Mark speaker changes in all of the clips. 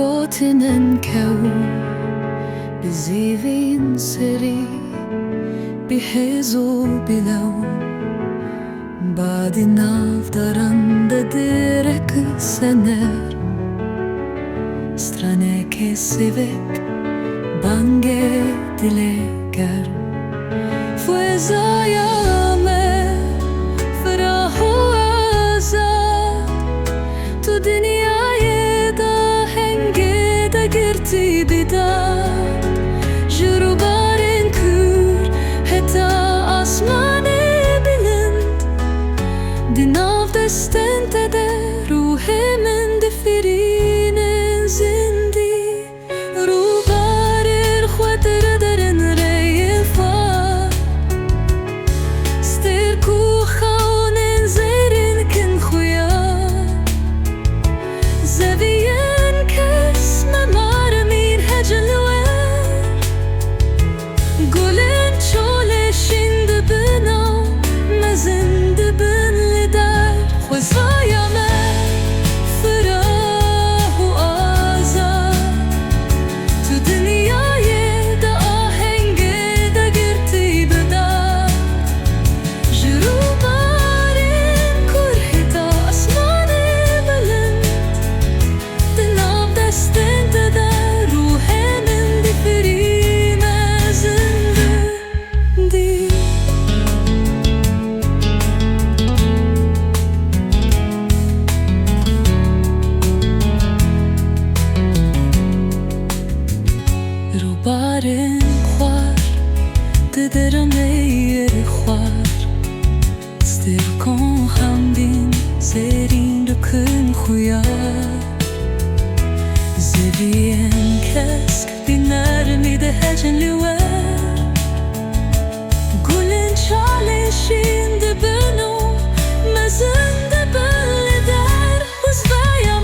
Speaker 1: گوتنن کو بزیوین سری بحزو بلو بعد ناف دارن درک سنر strane che se vek bange dilegar fue zayame ferahu azad tu dünyaya da henge da girti bidar jurubarin kur heta asmane bilind dinav destente de ruhemen de firine زندی رو بارر خود را درن ریفا ستر کو خونن زیرن کن خویا زویان کس ممارمین هجلوه گلن چوله شند بنا مزند بن لدار خوزایا بارن خوار ددرم نیر خوار ستر کن همدین زرین دکن خویا زبین کسک دینر میده هجن لیور گلن چالشین دبنو مزن دبن در حزبایا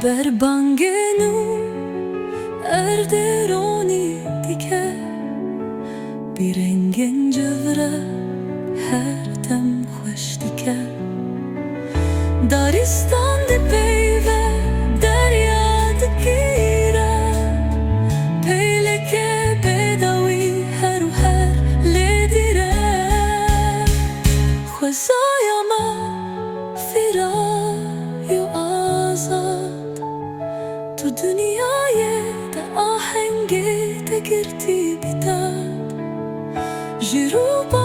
Speaker 1: بر بانگنو اردرونی دیگه بیرنگن جوره هر دم خوش دیگه داریستان دی پیوه دریا دگیره پیلکه بداوی هر و هر لیدیره خوزایا ما فیرای و آزاد تو دنیای ده آهنگ ده گرتی بیداد جروبا